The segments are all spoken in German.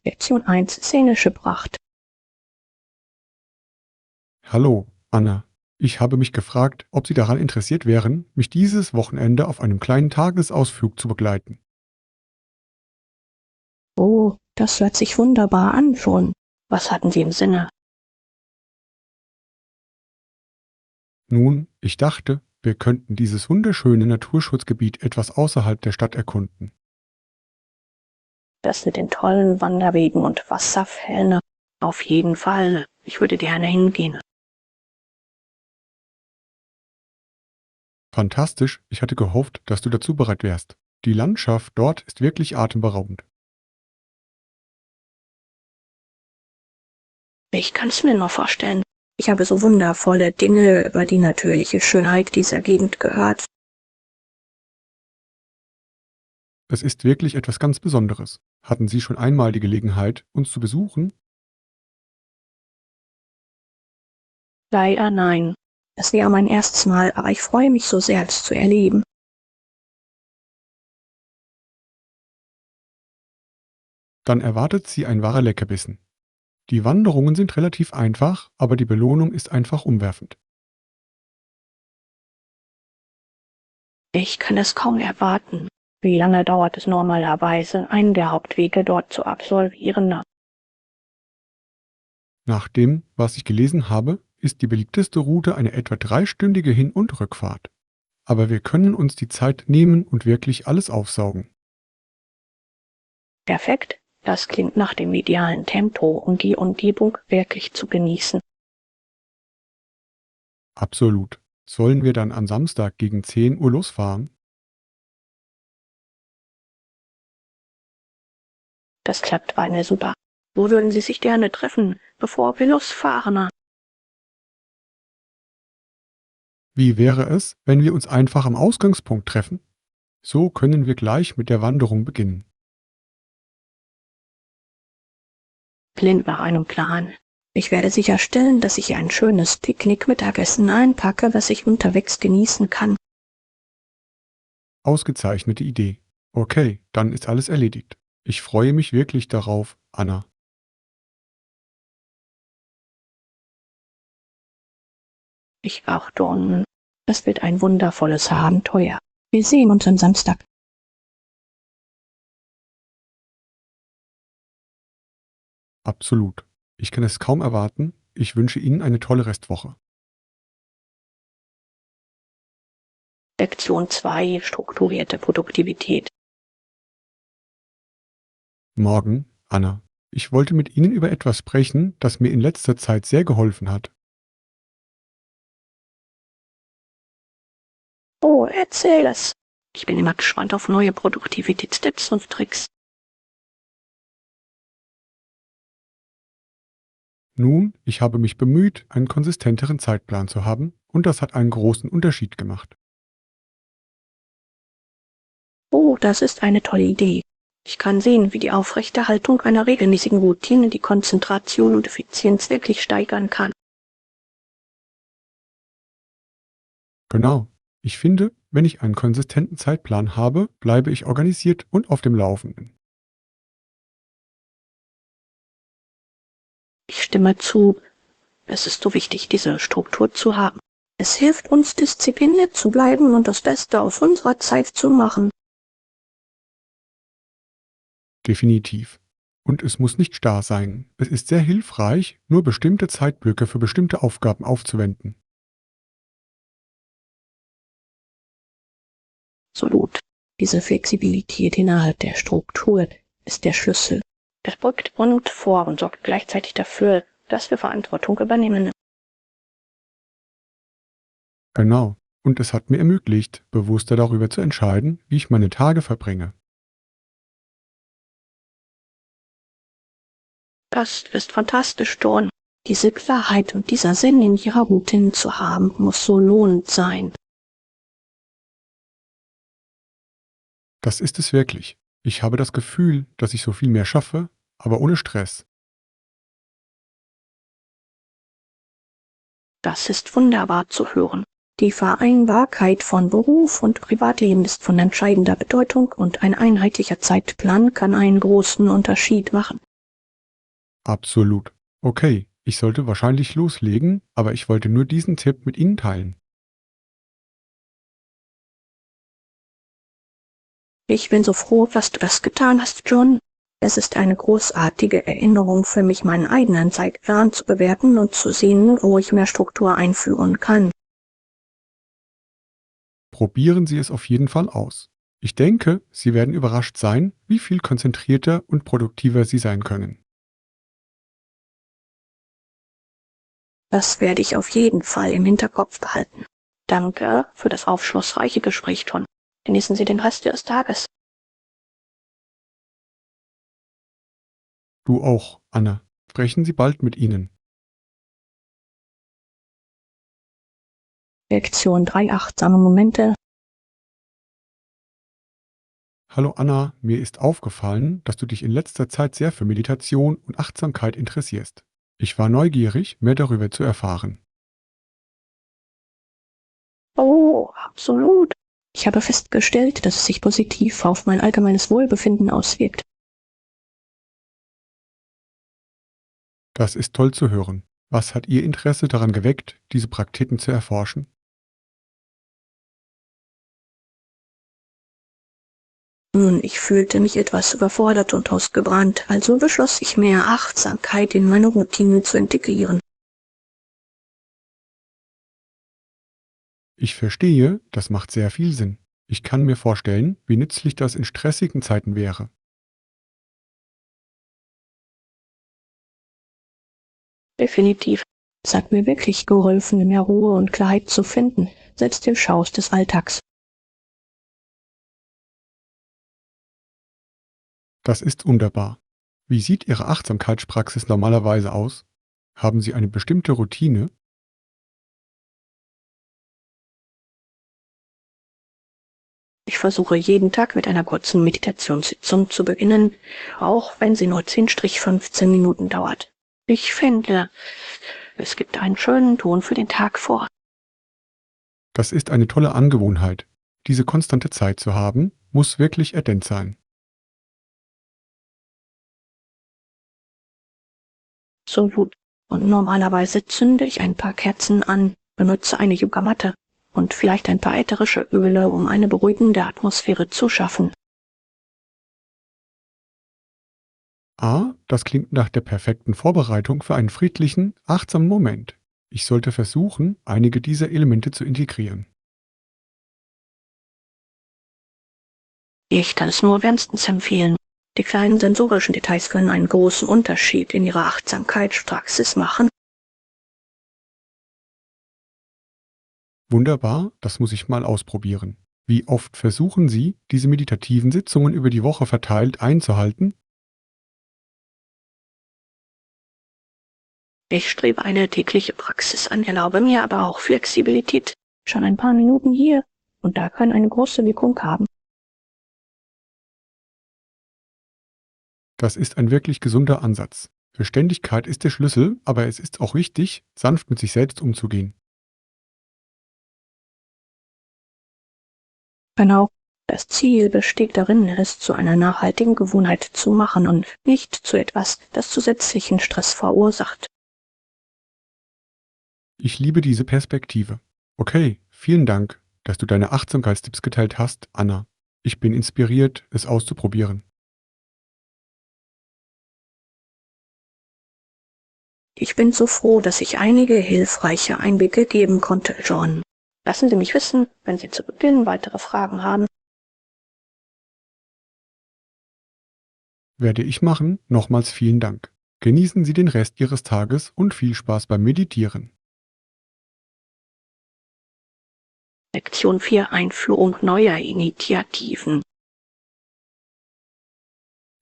Lektion 1 Szenische Pracht. Hallo, Anna. Ich habe mich gefragt, ob Sie daran interessiert wären, mich dieses Wochenende auf einem kleinen Tagesausflug zu begleiten. Oh, das hört sich wunderbar an schon. Was hatten Sie im Sinne? Nun, ich dachte, wir könnten dieses wunderschöne Naturschutzgebiet etwas außerhalb der Stadt erkunden. Das mit den tollen Wanderwegen und Wasserfällen. Auf jeden Fall. Ich würde gerne hingehen. Fantastisch, ich hatte gehofft, dass du dazu bereit wärst. Die Landschaft dort ist wirklich atemberaubend. Ich kann es mir nur vorstellen. Ich habe so wundervolle Dinge über die natürliche Schönheit dieser Gegend gehört. Es ist wirklich etwas ganz Besonderes. Hatten Sie schon einmal die Gelegenheit, uns zu besuchen? Leider nein. Es wäre mein erstes Mal, aber ich freue mich so sehr, es zu erleben. Dann erwartet Sie ein wahrer Leckerbissen. Die Wanderungen sind relativ einfach, aber die Belohnung ist einfach umwerfend. Ich kann es kaum erwarten. Wie lange dauert es normalerweise, einen der Hauptwege dort zu absolvieren? Nach dem, was ich gelesen habe, ist die beliebteste Route eine etwa dreistündige Hin- und Rückfahrt. Aber wir können uns die Zeit nehmen und wirklich alles aufsaugen. Perfekt. Das klingt nach dem idealen Tempo, um die Umgebung wirklich zu genießen. Absolut. Sollen wir dann am Samstag gegen 10 Uhr losfahren? Das klappt beinahe super. Wo würden Sie sich gerne treffen, bevor wir losfahren? Wie wäre es, wenn wir uns einfach am Ausgangspunkt treffen? So können wir gleich mit der Wanderung beginnen. Klingt nach einem Plan. Ich werde sicherstellen, dass ich ein schönes Picknick-Mittagessen einpacke, das ich unterwegs genießen kann. Ausgezeichnete Idee. Okay, dann ist alles erledigt. Ich freue mich wirklich darauf, Anna. Ich auch, Dawn. Es wird ein wundervolles Abenteuer. Wir sehen uns am Samstag. Absolut. Ich kann es kaum erwarten. Ich wünsche Ihnen eine tolle Restwoche. Lektion 2 Strukturierte Produktivität. Morgen, Anna. Ich wollte mit Ihnen über etwas sprechen, das mir in letzter Zeit sehr geholfen hat. Oh, erzähl es. Ich bin immer gespannt auf neue Produktivitätstipps und Tricks. Nun, ich habe mich bemüht, einen konsistenteren Zeitplan zu haben, und das hat einen großen Unterschied gemacht. Oh, das ist eine tolle Idee. Ich kann sehen, wie die Aufrechterhaltung einer regelmäßigen Routine die Konzentration und Effizienz wirklich steigern kann. Genau. Ich finde, wenn ich einen konsistenten Zeitplan habe, bleibe ich organisiert und auf dem Laufenden. Ich stimme zu. Es ist so wichtig, diese Struktur zu haben. Es hilft uns, diszipliniert zu bleiben und das Beste aus unserer Zeit zu machen. Definitiv. Und es muss nicht starr sein. Es ist sehr hilfreich, nur bestimmte Zeitblöcke für bestimmte Aufgaben aufzuwenden. Absolut. Diese Flexibilität innerhalb der Struktur ist der Schlüssel. Das beugt uns vor und sorgt gleichzeitig dafür, dass wir Verantwortung übernehmen. Genau. Und es hat mir ermöglicht, bewusster darüber zu entscheiden, wie ich meine Tage verbringe. Das ist fantastisch, Dawn. Diese Klarheit und dieser Sinn in ihrer Routine zu haben, muss so lohnend sein. Das ist es wirklich. Ich habe das Gefühl, dass ich so viel mehr schaffe, aber ohne Stress. Das ist wunderbar zu hören. Die Vereinbarkeit von Beruf und Privatleben ist von entscheidender Bedeutung und ein einheitlicher Zeitplan kann einen großen Unterschied machen. Absolut. Okay, ich sollte wahrscheinlich loslegen, aber ich wollte nur diesen Tipp mit Ihnen teilen. Ich bin so froh, dass du das getan hast, John. Es ist eine großartige Erinnerung für mich, meinen eigenen Zeitplan zu bewerten und zu sehen, wo ich mehr Struktur einführen kann. Probieren Sie es auf jeden Fall aus. Ich denke, Sie werden überrascht sein, wie viel konzentrierter und produktiver Sie sein können. Das werde ich auf jeden Fall im Hinterkopf behalten. Danke für das aufschlussreiche Gespräch, John. Genießen Sie den Rest Ihres Tages. Du auch, Anna. Sprechen Sie bald mit Ihnen. Lektion 3: Achtsame Momente. Hallo Anna, mir ist aufgefallen, dass du dich in letzter Zeit sehr für Meditation und Achtsamkeit interessierst. Ich war neugierig, mehr darüber zu erfahren. Oh, absolut. Ich habe festgestellt, dass es sich positiv auf mein allgemeines Wohlbefinden auswirkt. Das ist toll zu hören. Was hat Ihr Interesse daran geweckt, diese Praktiken zu erforschen? Nun, ich fühlte mich etwas überfordert und ausgebrannt, also beschloss ich, mehr Achtsamkeit in meine Routine zu integrieren. Ich verstehe, das macht sehr viel Sinn. Ich kann mir vorstellen, wie nützlich das in stressigen Zeiten wäre. Definitiv. Es hat mir wirklich geholfen, mehr Ruhe und Klarheit zu finden, selbst im Chaos des Alltags. Das ist wunderbar. Wie sieht Ihre Achtsamkeitspraxis normalerweise aus? Haben Sie eine bestimmte Routine? Ich versuche jeden Tag mit einer kurzen Meditationssitzung zu beginnen, auch wenn sie nur 10-15 Minuten dauert. Ich finde, es gibt einen schönen Ton für den Tag vor. Das ist eine tolle Angewohnheit. Diese konstante Zeit zu haben, muss wirklich erdent sein. So gut. Und normalerweise zünde ich ein paar Kerzen an, benutze eine Yogamatte und vielleicht ein paar ätherische Öle, um eine beruhigende Atmosphäre zu schaffen. Das klingt nach der perfekten Vorbereitung für einen friedlichen, achtsamen Moment. Ich sollte versuchen, einige dieser Elemente zu integrieren. Ich kann es nur wärmstens empfehlen. Die kleinen sensorischen Details können einen großen Unterschied in Ihrer Achtsamkeitspraxis machen. Wunderbar, das muss ich mal ausprobieren. Wie oft versuchen Sie, diese meditativen Sitzungen über die Woche verteilt einzuhalten? Ich strebe eine tägliche Praxis an, erlaube mir aber auch Flexibilität. Schon ein paar Minuten hier und da können eine große Wirkung haben. Das ist ein wirklich gesunder Ansatz. Beständigkeit ist der Schlüssel, aber es ist auch wichtig, sanft mit sich selbst umzugehen. Genau. Das Ziel besteht darin, es zu einer nachhaltigen Gewohnheit zu machen und nicht zu etwas, das zusätzlichen Stress verursacht. Ich liebe diese Perspektive. Okay, vielen Dank, dass du deine Achtsamkeitstipps geteilt hast, Anna. Ich bin inspiriert, es auszuprobieren. Ich bin so froh, dass ich einige hilfreiche Einblicke geben konnte, John. Lassen Sie mich wissen, wenn Sie zu Beginn weitere Fragen haben. Werde ich machen. Nochmals vielen Dank. Genießen Sie den Rest Ihres Tages und viel Spaß beim Meditieren. Lektion 4: Einführung neuer Initiativen.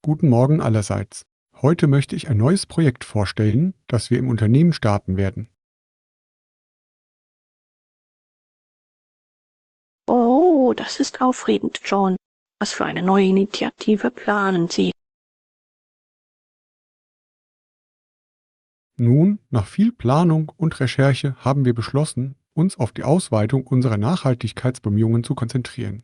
Guten Morgen allerseits. Heute möchte ich ein neues Projekt vorstellen, das wir im Unternehmen starten werden. Oh, das ist aufregend, John. Was für eine neue Initiative planen Sie? Nun, nach viel Planung und Recherche haben wir beschlossen, uns auf die Ausweitung unserer Nachhaltigkeitsbemühungen zu konzentrieren.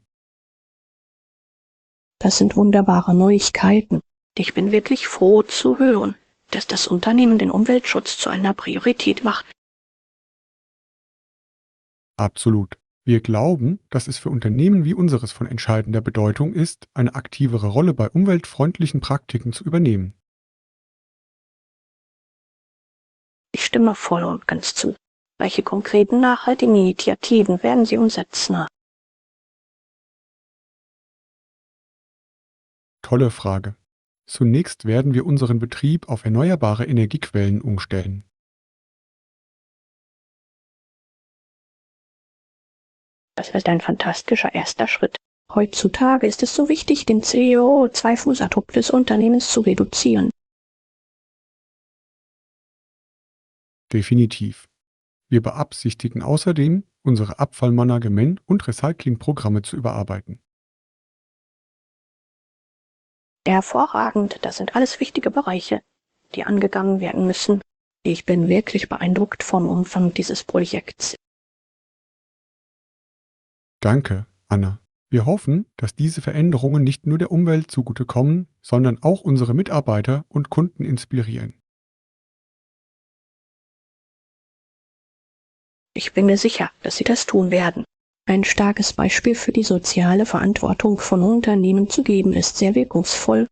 Das sind wunderbare Neuigkeiten. Ich bin wirklich froh zu hören. dass das Unternehmen den Umweltschutz zu einer Priorität macht. Absolut. Wir glauben, dass es für Unternehmen wie unseres von entscheidender Bedeutung ist, eine aktivere Rolle bei umweltfreundlichen Praktiken zu übernehmen. Ich stimme voll und ganz zu. Welche konkreten nachhaltigen Initiativen werden Sie umsetzen? Tolle Frage. Zunächst werden wir unseren Betrieb auf erneuerbare Energiequellen umstellen. Das ist ein fantastischer erster Schritt. Heutzutage ist es so wichtig, den CO2-Fußabdruck des Unternehmens zu reduzieren. Definitiv. Wir beabsichtigen außerdem, unsere Abfallmanagement- und Recyclingprogramme zu überarbeiten. Hervorragend, das sind alles wichtige Bereiche, die angegangen werden müssen. Ich bin wirklich beeindruckt vom Umfang dieses Projekts. Danke, Anna. Wir hoffen, dass diese Veränderungen nicht nur der Umwelt zugutekommen, sondern auch unsere Mitarbeiter und Kunden inspirieren. Ich bin mir sicher, dass Sie das tun werden. Ein starkes Beispiel für die soziale Verantwortung von Unternehmen zu geben, ist sehr wirkungsvoll.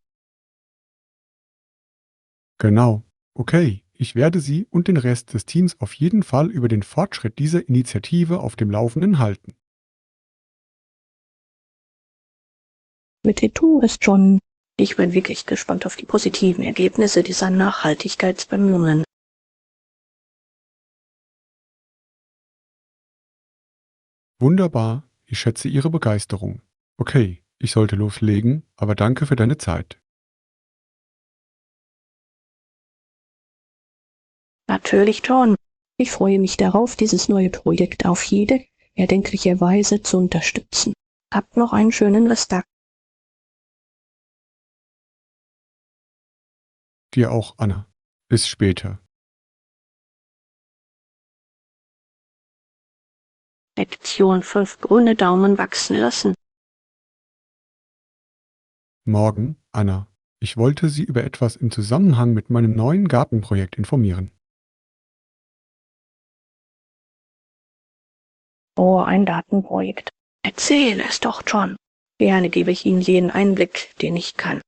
Genau. Okay, ich werde Sie und den Rest des Teams auf jeden Fall über den Fortschritt dieser Initiative auf dem Laufenden halten. Bitte tu es, John. Ich bin wirklich gespannt auf die positiven Ergebnisse dieser Nachhaltigkeitsbemühungen. Wunderbar, ich schätze Ihre Begeisterung. Okay, ich sollte loslegen, aber danke für deine Zeit. Natürlich, John. Ich freue mich darauf, dieses neue Projekt auf jede erdenkliche Weise zu unterstützen. Habt noch einen schönen Resttag. Dir auch, Anna. Bis später. Lektion 5: Grüne Daumen wachsen lassen. Morgen, Anna. Ich wollte Sie über etwas im Zusammenhang mit meinem neuen Gartenprojekt informieren. Oh, ein Datenprojekt. Erzähle es doch, John. Gerne gebe ich Ihnen jeden Einblick, den ich kann.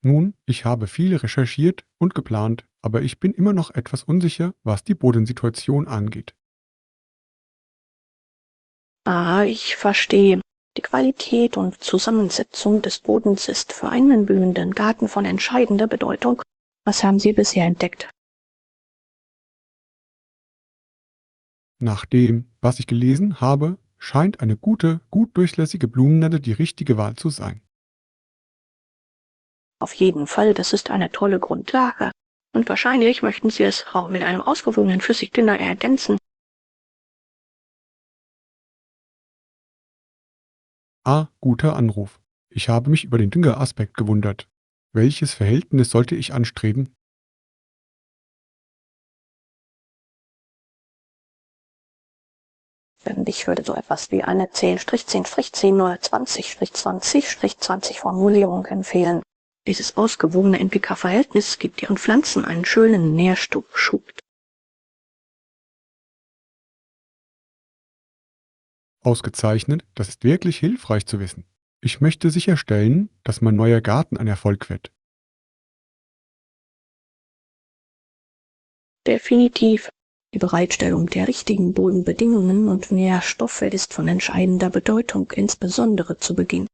Nun, ich habe viel recherchiert und geplant, aber ich bin immer noch etwas unsicher, was die Bodensituation angeht. Ah, ich verstehe. Die Qualität und Zusammensetzung des Bodens ist für einen blühenden Garten von entscheidender Bedeutung. Was haben Sie bisher entdeckt? Nach dem, was ich gelesen habe, scheint eine gute, gut durchlässige Blumennette die richtige Wahl zu sein. Auf jeden Fall, das ist eine tolle Grundlage. Und wahrscheinlich möchten Sie es auch mit einem ausgewogenen Flüssigdünger ergänzen. Guter Anruf. Ich habe mich über den Düngeraspekt gewundert. Welches Verhältnis sollte ich anstreben? Ich würde so etwas wie eine 10-10-10 oder 20-20-20 Formulierung empfehlen. Dieses ausgewogene NPK-Verhältnis gibt Ihren Pflanzen einen schönen Nährstoffschub. Ausgezeichnet, das ist wirklich hilfreich zu wissen. Ich möchte sicherstellen, dass mein neuer Garten ein Erfolg wird. Definitiv. Die Bereitstellung der richtigen Bodenbedingungen und Nährstoffe ist von entscheidender Bedeutung, insbesondere zu Beginn.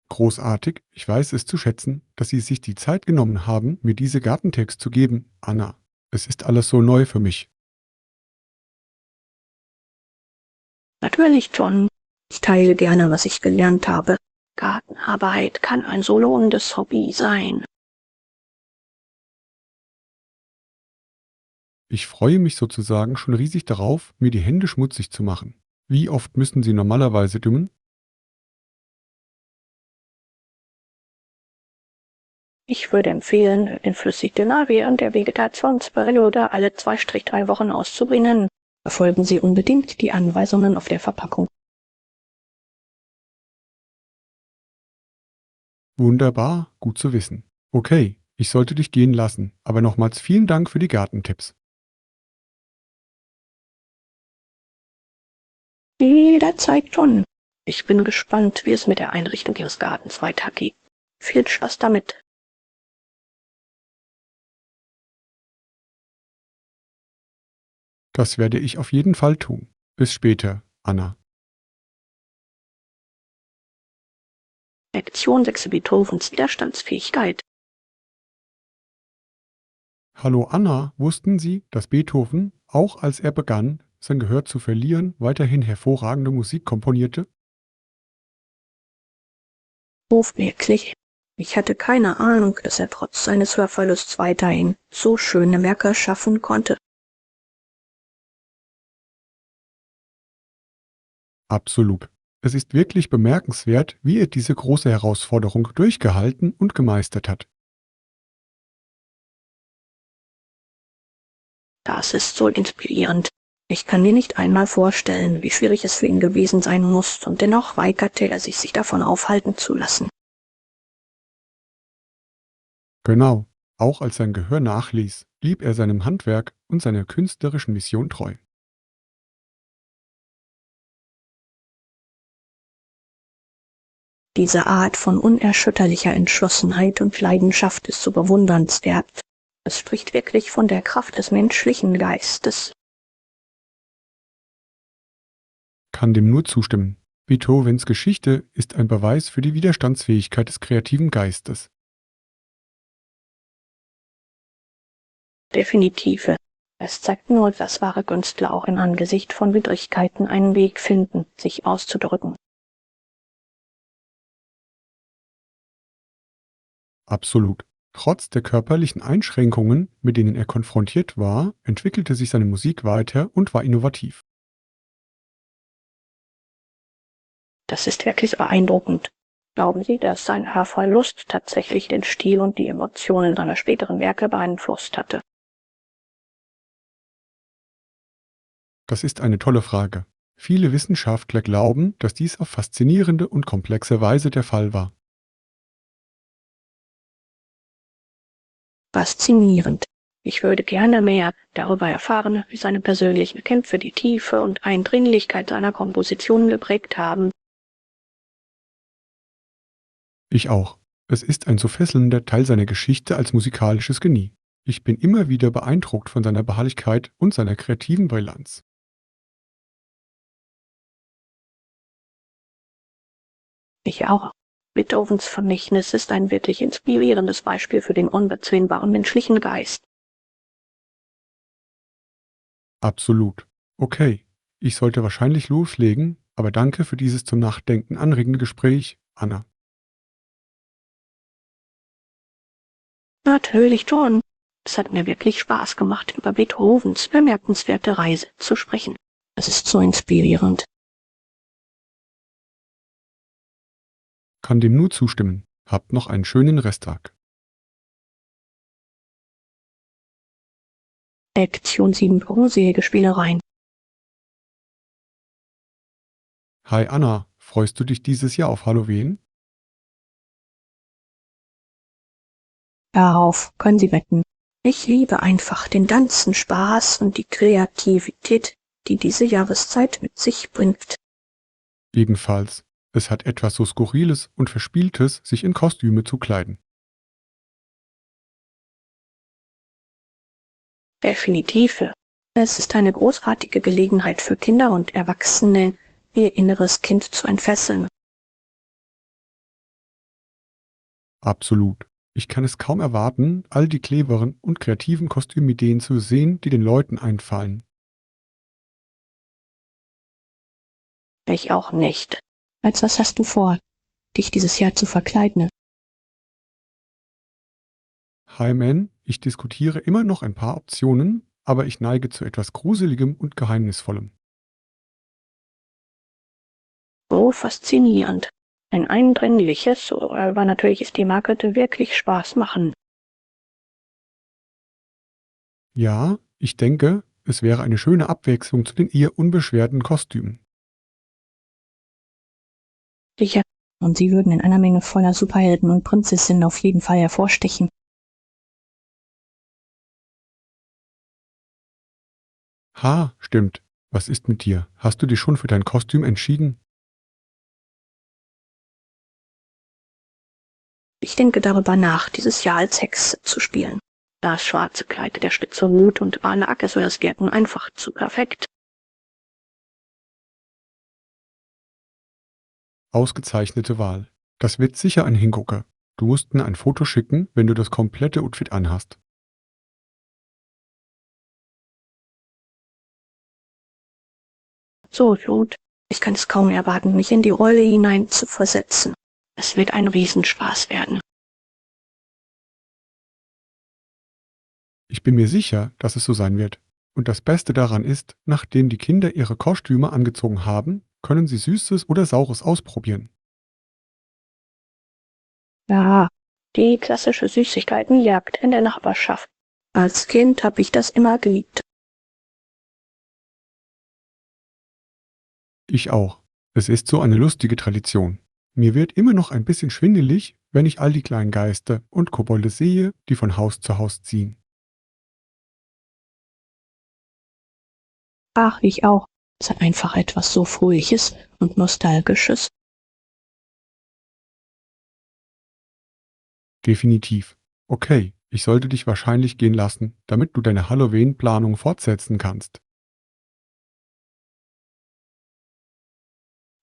Großartig, ich weiß es zu schätzen, dass Sie sich die Zeit genommen haben, mir diese Gartentipps zu geben, Anna. Es ist alles so neu für mich. Natürlich, John. Ich teile gerne, was ich gelernt habe. Gartenarbeit kann ein so lohnendes Hobby sein. Ich freue mich sozusagen schon riesig darauf, mir die Hände schmutzig zu machen. Wie oft müssen Sie normalerweise düngen? Ich würde empfehlen, den Flüssigdünger während der Vegetationsperiode alle 2-3 Wochen auszubringen. Befolgen Sie unbedingt die Anweisungen auf der Verpackung. Wunderbar, gut zu wissen. Okay, ich sollte dich gehen lassen, aber nochmals vielen Dank für die Gartentipps. Jederzeit schon. Ich bin gespannt, wie es mit der Einrichtung Ihres Gartens weitergeht. Viel Spaß damit. Das werde ich auf jeden Fall tun. Bis später, Anna. Lektion 6 Beethovens Widerstandsfähigkeit. Hallo Anna, wussten Sie, dass Beethoven, auch als er begann, sein Gehör zu verlieren, weiterhin hervorragende Musik komponierte? Wirklich. Ich hatte keine Ahnung, dass er trotz seines Hörverlusts weiterhin so schöne Werke schaffen konnte. Absolut. Es ist wirklich bemerkenswert, wie er diese große Herausforderung durchgehalten und gemeistert hat. Das ist so inspirierend. Ich kann mir nicht einmal vorstellen, wie schwierig es für ihn gewesen sein muss, und dennoch weigerte er sich davon aufhalten zu lassen. Genau. Auch als sein Gehör nachließ, blieb er seinem Handwerk und seiner künstlerischen Mission treu. Diese Art von unerschütterlicher Entschlossenheit und Leidenschaft ist so bewundernswert. Es spricht wirklich von der Kraft des menschlichen Geistes. Kann dem nur zustimmen. Beethovens Geschichte ist ein Beweis für die Widerstandsfähigkeit des kreativen Geistes. Definitiv. Es zeigt nur, dass wahre Künstler auch im Angesicht von Widrigkeiten einen Weg finden, sich auszudrücken. Absolut. Trotz der körperlichen Einschränkungen, mit denen er konfrontiert war, entwickelte sich seine Musik weiter und war innovativ. Das ist wirklich beeindruckend. Glauben Sie, dass sein Hörverlust tatsächlich den Stil und die Emotionen seiner späteren Werke beeinflusst hatte? Das ist eine tolle Frage. Viele Wissenschaftler glauben, dass dies auf faszinierende und komplexe Weise der Fall war. Faszinierend. Ich würde gerne mehr darüber erfahren, wie seine persönlichen Kämpfe die Tiefe und Eindringlichkeit seiner Kompositionen geprägt haben. Ich auch. Es ist ein so fesselnder Teil seiner Geschichte als musikalisches Genie. Ich bin immer wieder beeindruckt von seiner Beharrlichkeit und seiner kreativen Brillanz. Ich auch. Beethovens Vermächtnis ist ein wirklich inspirierendes Beispiel für den unbezwingbaren menschlichen Geist. Absolut. Okay, ich sollte wahrscheinlich loslegen, aber danke für dieses zum Nachdenken anregende Gespräch, Anna. Natürlich schon. Es hat mir wirklich Spaß gemacht, über Beethovens bemerkenswerte Reise zu sprechen. Es ist so inspirierend. Kann dem nur zustimmen. Habt noch einen schönen Resttag. Lektion 7 Bronzeige Spielereien. Hi Anna, freust du dich dieses Jahr auf Halloween? Darauf können Sie wetten. Ich liebe einfach den ganzen Spaß und die Kreativität, die diese Jahreszeit mit sich bringt. Ebenfalls. Es hat etwas so Skurriles und Verspieltes, sich in Kostüme zu kleiden. Definitiv. Es ist eine großartige Gelegenheit für Kinder und Erwachsene, ihr inneres Kind zu entfesseln. Absolut. Ich kann es kaum erwarten, all die cleveren und kreativen Kostümideen zu sehen, die den Leuten einfallen. Ich auch nicht. Als was hast du vor, dich dieses Jahr zu verkleiden? Hi Man, ich diskutiere immer noch ein paar Optionen, aber ich neige zu etwas Gruseligem und Geheimnisvollem. So faszinierend. Ein eindringliches, aber natürliches Thema könnte wirklich Spaß machen. Ja, ich denke, es wäre eine schöne Abwechslung zu den eher unbeschwerten Kostümen. Sicher, Und sie würden in einer Menge voller Superhelden und Prinzessinnen auf jeden Fall hervorstechen. Ha, stimmt. Was ist mit dir? Hast du dich schon für dein Kostüm entschieden? Ich denke darüber nach, dieses Jahr als Hexe zu spielen. Das schwarze Kleid, der spitze Hut und Barnakes wirken einfach zu perfekt. Ausgezeichnete Wahl. Das wird sicher ein Hingucker. Du musst mir ein Foto schicken, wenn du das komplette Outfit anhast. So gut. Ich kann es kaum erwarten, mich in die Rolle hinein zu versetzen. Es wird ein Riesenspaß werden. Ich bin mir sicher, dass es so sein wird. Und das Beste daran ist, nachdem die Kinder ihre Kostüme angezogen haben, können sie Süßes oder Saures ausprobieren. Ja, die klassische Süßigkeitenjagd in der Nachbarschaft. Als Kind habe ich das immer geliebt. Ich auch. Es ist so eine lustige Tradition. Mir wird immer noch ein bisschen schwindelig, wenn ich all die kleinen Geister und Kobolde sehe, die von Haus zu Haus ziehen. Ach, ich auch. Es hat einfach etwas so Fröhliches und Nostalgisches. Definitiv. Okay, ich sollte dich wahrscheinlich gehen lassen, damit du deine Halloween-Planung fortsetzen kannst.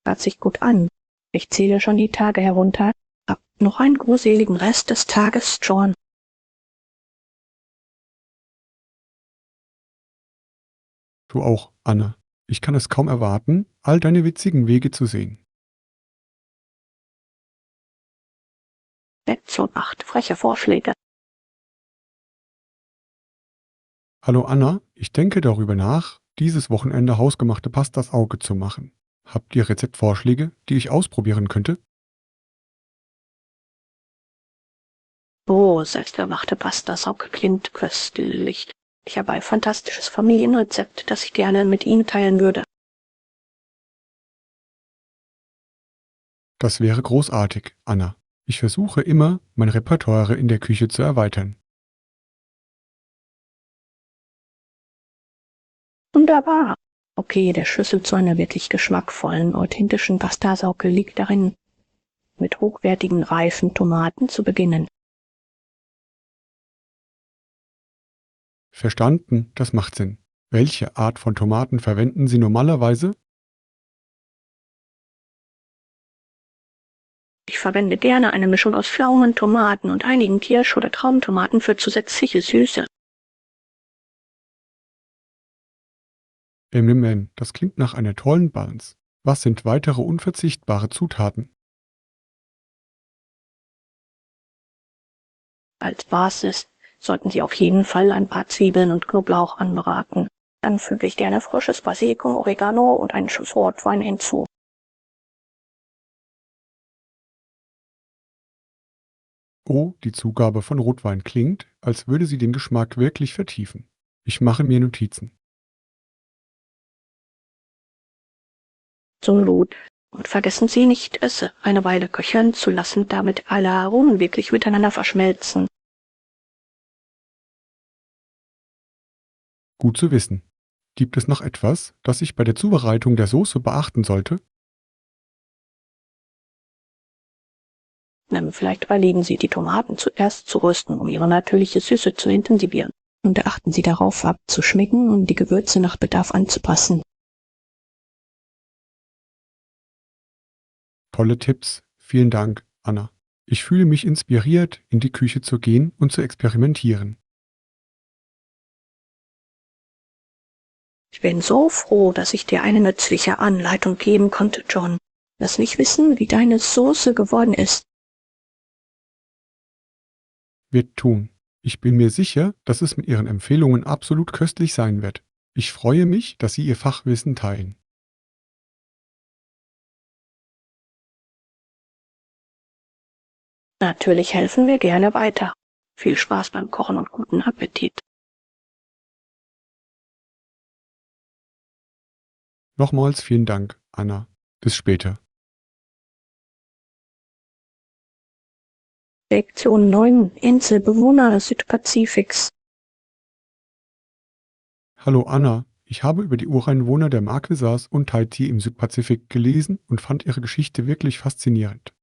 Hört sich gut an. Ich zähle schon die Tage herunter. Hab noch einen gruseligen Rest des Tages, John. Du auch, Anne. Ich kann es kaum erwarten, all deine witzigen Wege zu sehen. 6 und 8 freche Vorschläge. Hallo Anna, ich denke darüber nach, dieses Wochenende hausgemachte Pastas Auge zu machen. Habt ihr Rezeptvorschläge, die ich ausprobieren könnte? Oh, selbstgemachte Pasta-Sauge klingt köstlich. Ich habe ein fantastisches Familienrezept, das ich gerne mit Ihnen teilen würde. Das wäre großartig, Anna. Ich versuche immer, mein Repertoire in der Küche zu erweitern. Wunderbar. Okay, der Schlüssel zu einer wirklich geschmackvollen, authentischen Pastasauge liegt darin, mit hochwertigen, reifen Tomaten zu beginnen. Verstanden, das macht Sinn. Welche Art von Tomaten verwenden Sie normalerweise? Ich verwende gerne eine Mischung aus Pflaumen, Tomaten und einigen Kirsch- oder Traumtomaten für zusätzliche Süße. Das klingt nach einer tollen Balance. Was sind weitere unverzichtbare Zutaten? Als Basis sollten Sie auf jeden Fall ein paar Zwiebeln und Knoblauch anbraten. Dann füge ich gerne frisches Basilikum, Oregano und einen Schuss Rotwein hinzu. Oh, die Zugabe von Rotwein klingt, als würde sie den Geschmack wirklich vertiefen. Ich mache mir Notizen. Absolut. Und vergessen Sie nicht, es eine Weile köcheln zu lassen, damit alle Aromen wirklich miteinander verschmelzen. Gut zu wissen. Gibt es noch etwas, das ich bei der Zubereitung der Soße beachten sollte? Vielleicht überlegen Sie, die Tomaten zuerst zu rösten, um ihre natürliche Süße zu intensivieren. Und achten Sie darauf, abzuschmecken und die Gewürze nach Bedarf anzupassen. Tolle Tipps. Vielen Dank, Anna. Ich fühle mich inspiriert, in die Küche zu gehen und zu experimentieren. Ich bin so froh, dass ich dir eine nützliche Anleitung geben konnte, John. Lass mich wissen, wie deine Soße geworden ist. Wird tun. Ich bin mir sicher, dass es mit Ihren Empfehlungen absolut köstlich sein wird. Ich freue mich, dass Sie Ihr Fachwissen teilen. Natürlich helfen wir gerne weiter. Viel Spaß beim Kochen und guten Appetit. Nochmals vielen Dank, Anna. Bis später. Lektion 9. Inselbewohner Südpazifiks. Hallo Anna, ich habe über die Ureinwohner der Marquesas und Tahiti im Südpazifik gelesen und fand ihre Geschichte wirklich faszinierend.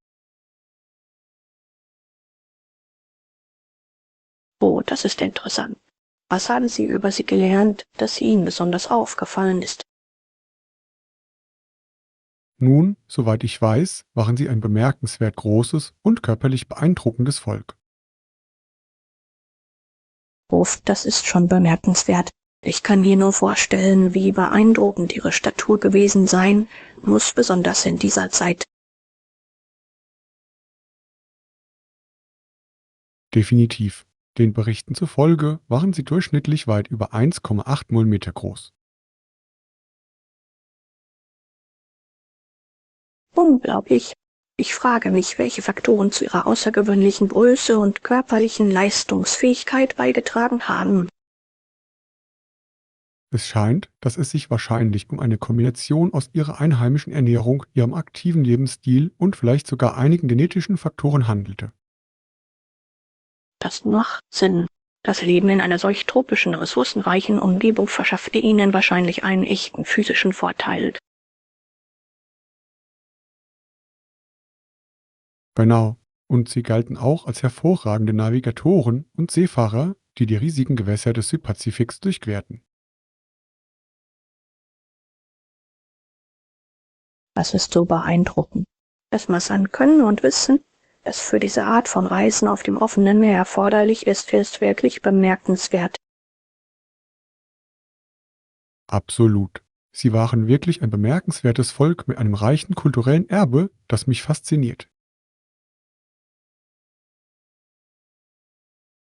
Oh, das ist interessant. Was haben Sie über sie gelernt, das Ihnen besonders aufgefallen ist? Nun, soweit ich weiß, waren sie ein bemerkenswert großes und körperlich beeindruckendes Volk. Uff, das ist schon bemerkenswert. Ich kann mir nur vorstellen, wie beeindruckend ihre Statur gewesen sein muss, besonders in dieser Zeit. Definitiv. Den Berichten zufolge waren sie durchschnittlich weit über 1,80 Meter groß. Unglaublich. Ich frage mich, welche Faktoren zu ihrer außergewöhnlichen Größe und körperlichen Leistungsfähigkeit beigetragen haben. Es scheint, dass es sich wahrscheinlich um eine Kombination aus ihrer einheimischen Ernährung, ihrem aktiven Lebensstil und vielleicht sogar einigen genetischen Faktoren handelte. Das macht Sinn. Das Leben in einer solch tropischen, ressourcenreichen Umgebung verschaffte ihnen wahrscheinlich einen echten physischen Vorteil. Genau. Und sie galten auch als hervorragende Navigatoren und Seefahrer, die die riesigen Gewässer des Südpazifiks durchquerten. Das ist so beeindruckend. Das muss an Können und Wissen, das für diese Art von Reisen auf dem offenen Meer erforderlich ist wirklich bemerkenswert. Absolut. Sie waren wirklich ein bemerkenswertes Volk mit einem reichen kulturellen Erbe, das mich fasziniert.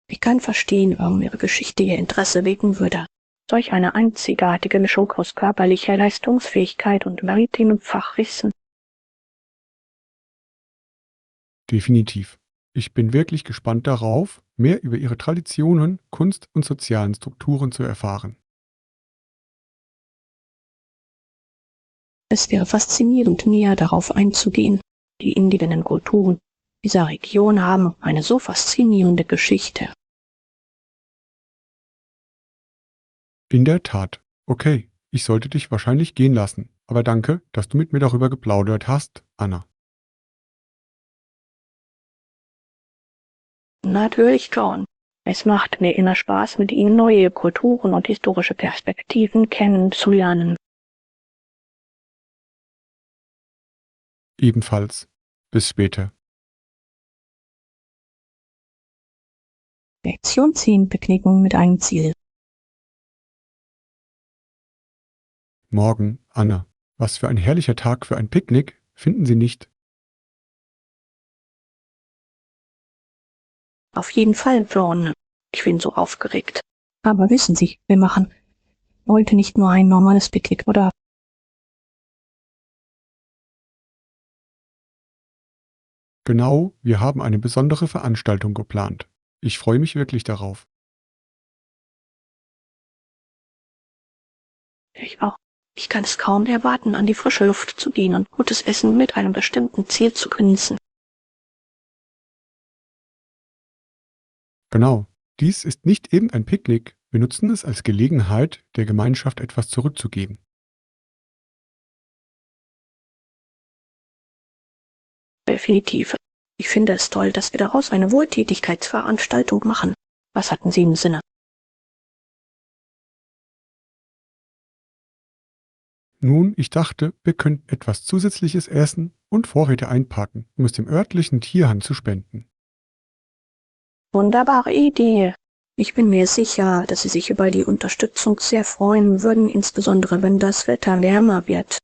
Ich kann verstehen, warum ihre Geschichte ihr Interesse wecken würde. Solch eine einzigartige Mischung aus körperlicher Leistungsfähigkeit und maritimem Fachwissen. Definitiv. Ich bin wirklich gespannt darauf, mehr über ihre Traditionen, Kunst und sozialen Strukturen zu erfahren. Es wäre faszinierend, näher darauf einzugehen. Die indigenen Kulturen dieser Region haben eine so faszinierende Geschichte. In der Tat. Okay, ich sollte dich wahrscheinlich gehen lassen, aber danke, dass du mit mir darüber geplaudert hast, Anna. Natürlich, John. Es macht mir immer Spaß, mit Ihnen neue Kulturen und historische Perspektiven kennenzulernen. Ebenfalls. Bis später. Lektion 10. Begegnung mit einem Ziel. Morgen, Anna. Was für ein herrlicher Tag für ein Picknick, finden Sie nicht? Auf jeden Fall, John. Ich bin so aufgeregt. Aber wissen Sie, wir machen heute nicht nur ein normales Picknick, oder? Genau, wir haben eine besondere Veranstaltung geplant. Ich freue mich wirklich darauf. Ich auch. Ich kann es kaum erwarten, an die frische Luft zu gehen und gutes Essen mit einem bestimmten Ziel zu genießen. Genau. Dies ist nicht eben ein Picknick. Wir nutzen es als Gelegenheit, der Gemeinschaft etwas zurückzugeben. Definitiv. Ich finde es toll, dass wir daraus eine Wohltätigkeitsveranstaltung machen. Was hatten Sie im Sinne? Nun, ich dachte, wir könnten etwas Zusätzliches essen und Vorräte einpacken, um es dem örtlichen Tierheim zu spenden. Wunderbare Idee. Ich bin mir sicher, dass Sie sich über die Unterstützung sehr freuen würden, insbesondere wenn das Wetter wärmer wird.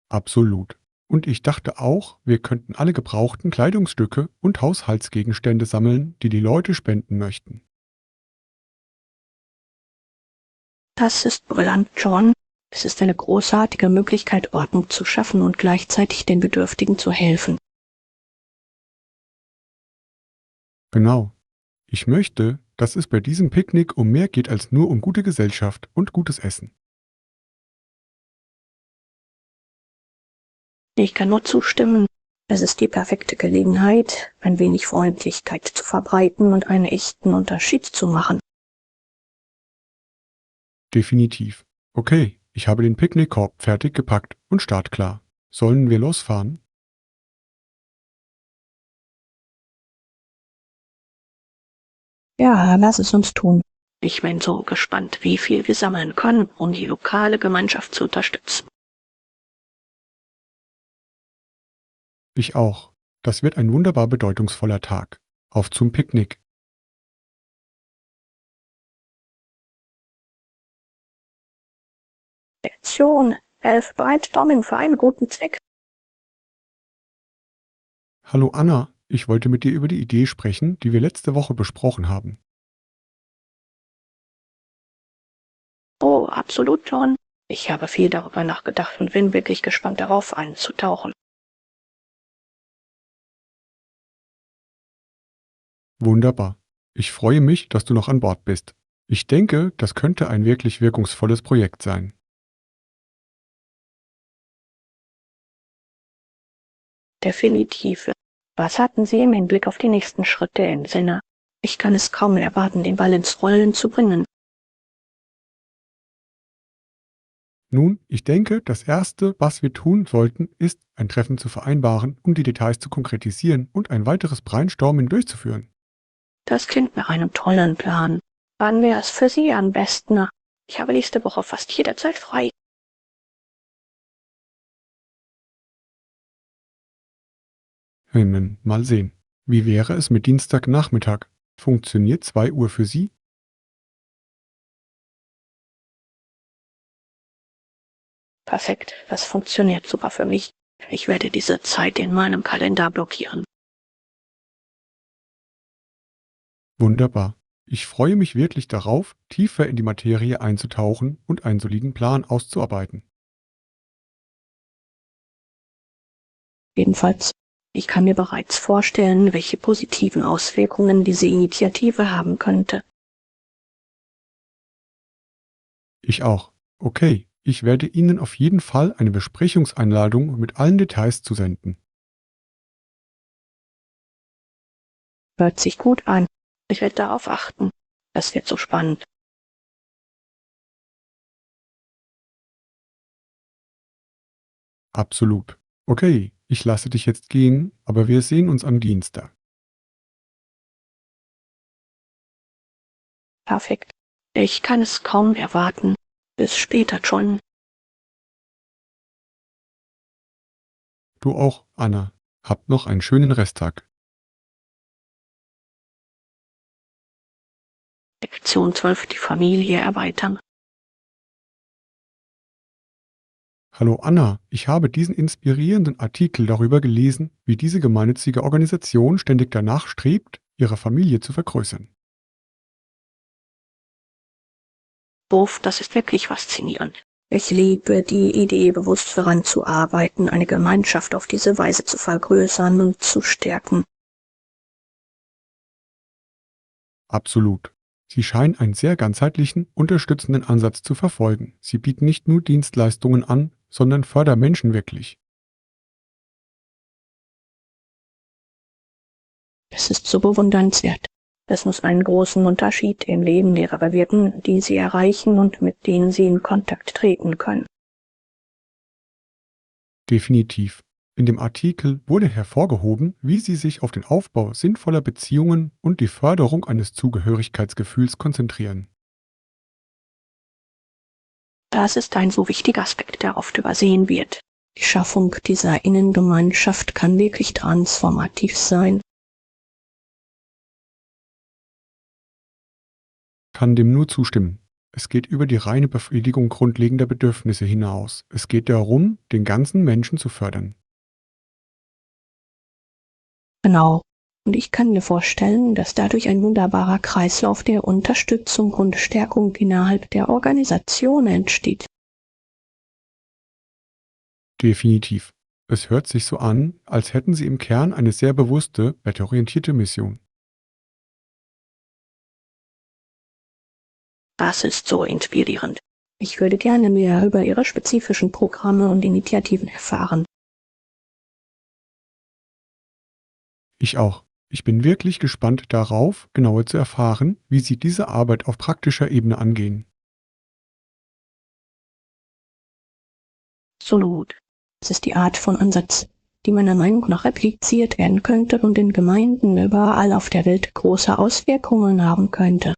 Absolut. Und ich dachte auch, wir könnten alle gebrauchten Kleidungsstücke und Haushaltsgegenstände sammeln, die die Leute spenden möchten. Das ist brillant, John. Es ist eine großartige Möglichkeit, Ordnung zu schaffen und gleichzeitig den Bedürftigen zu helfen. Genau. Ich möchte, dass es bei diesem Picknick um mehr geht als nur um gute Gesellschaft und gutes Essen. Ich kann nur zustimmen. Es ist die perfekte Gelegenheit, ein wenig Freundlichkeit zu verbreiten und einen echten Unterschied zu machen. Definitiv. Okay, ich habe den Picknickkorb fertig gepackt und startklar. Sollen wir losfahren? Ja, lass es uns tun. Ich bin so gespannt, wie viel wir sammeln können, um die lokale Gemeinschaft zu unterstützen. Ich auch. Das wird ein wunderbar bedeutungsvoller Tag. Auf zum Picknick. Lektion 11. Brainstorming für einen guten Zweck. Hallo Anna, ich wollte mit dir über die Idee sprechen, die wir letzte Woche besprochen haben. Oh, absolut, John. Ich habe viel darüber nachgedacht und bin wirklich gespannt darauf, einzutauchen. Wunderbar. Ich freue mich, dass du noch an Bord bist. Ich denke, das könnte ein wirklich wirkungsvolles Projekt sein. Definitiv. Was hatten Sie im Hinblick auf die nächsten Schritte im Sinne? Ich kann es kaum erwarten, den Ball ins Rollen zu bringen. Nun, ich denke, das Erste, was wir tun sollten, ist, ein Treffen zu vereinbaren, um die Details zu konkretisieren und ein weiteres Brainstorming durchzuführen. Das klingt nach einem tollen Plan. Wann wäre es für Sie am besten? Ich habe nächste Woche fast jederzeit frei. Mal sehen. Wie wäre es mit Dienstagnachmittag? Funktioniert 2 Uhr für Sie? Perfekt, das funktioniert super für mich. Ich werde diese Zeit in meinem Kalender blockieren. Wunderbar. Ich freue mich wirklich darauf, tiefer in die Materie einzutauchen und einen soliden Plan auszuarbeiten. Jedenfalls, ich kann mir bereits vorstellen, welche positiven Auswirkungen diese Initiative haben könnte. Ich auch. Okay, ich werde Ihnen auf jeden Fall eine Besprechungseinladung mit allen Details zusenden. Hört sich gut an. Ich werde darauf achten. Das wird so spannend. Absolut. Okay, ich lasse dich jetzt gehen, aber wir sehen uns am Dienstag. Perfekt. Ich kann es kaum erwarten. Bis später, John. Du auch, Anna. Habt noch einen schönen Resttag. Lektion 12: Die Familie erweitern. Hallo Anna, ich habe diesen inspirierenden Artikel darüber gelesen, wie diese gemeinnützige Organisation ständig danach strebt, ihre Familie zu vergrößern. Buff, das ist wirklich faszinierend. Ich liebe die Idee, bewusst voranzuarbeiten, eine Gemeinschaft auf diese Weise zu vergrößern und zu stärken. Absolut. Sie scheinen einen sehr ganzheitlichen, unterstützenden Ansatz zu verfolgen. Sie bieten nicht nur Dienstleistungen an, sondern fördern Menschen wirklich. Es ist so bewundernswert. Es muss einen großen Unterschied im Leben derer bewirken, die sie erreichen und mit denen sie in Kontakt treten können. Definitiv. In dem Artikel wurde hervorgehoben, wie sie sich auf den Aufbau sinnvoller Beziehungen und die Förderung eines Zugehörigkeitsgefühls konzentrieren. Das ist ein so wichtiger Aspekt, der oft übersehen wird. Die Schaffung dieser Innengemeinschaft kann wirklich transformativ sein. Kann dem nur zustimmen. Es geht über die reine Befriedigung grundlegender Bedürfnisse hinaus. Es geht darum, den ganzen Menschen zu fördern. Genau. Und ich kann mir vorstellen, dass dadurch ein wunderbarer Kreislauf der Unterstützung und Stärkung innerhalb der Organisation entsteht. Definitiv. Es hört sich so an, als hätten sie im Kern eine sehr bewusste, werteorientierte Mission. Das ist so inspirierend. Ich würde gerne mehr über Ihre spezifischen Programme und Initiativen erfahren. Ich auch. Ich bin wirklich gespannt darauf, genauer zu erfahren, wie Sie diese Arbeit auf praktischer Ebene angehen. Absolut. Das ist die Art von Ansatz, die meiner Meinung nach repliziert werden könnte und in Gemeinden überall auf der Welt große Auswirkungen haben könnte.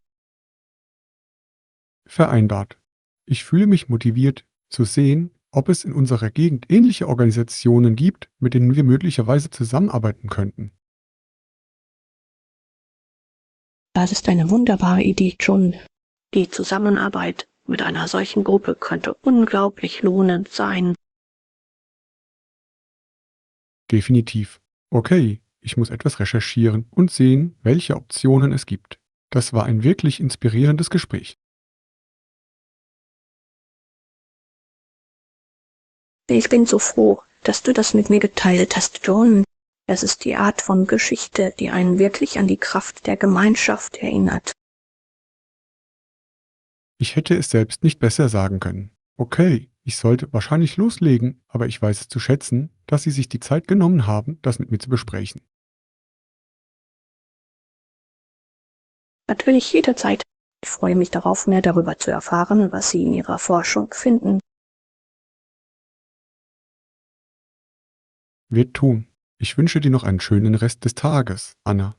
Vereinbart. Ich fühle mich motiviert zu sehen, ob es in unserer Gegend ähnliche Organisationen gibt, mit denen wir möglicherweise zusammenarbeiten könnten. Das ist eine wunderbare Idee, John. Die Zusammenarbeit mit einer solchen Gruppe könnte unglaublich lohnend sein. Definitiv. Okay, ich muss etwas recherchieren und sehen, welche Optionen es gibt. Das war ein wirklich inspirierendes Gespräch. Ich bin so froh, dass du das mit mir geteilt hast, John. Es ist die Art von Geschichte, die einen wirklich an die Kraft der Gemeinschaft erinnert. Ich hätte es selbst nicht besser sagen können. Okay, ich sollte wahrscheinlich loslegen, aber ich weiß es zu schätzen, dass Sie sich die Zeit genommen haben, das mit mir zu besprechen. Natürlich jederzeit. Ich freue mich darauf, mehr darüber zu erfahren, was Sie in Ihrer Forschung finden. Wird tun. Ich wünsche dir noch einen schönen Rest des Tages, Anna.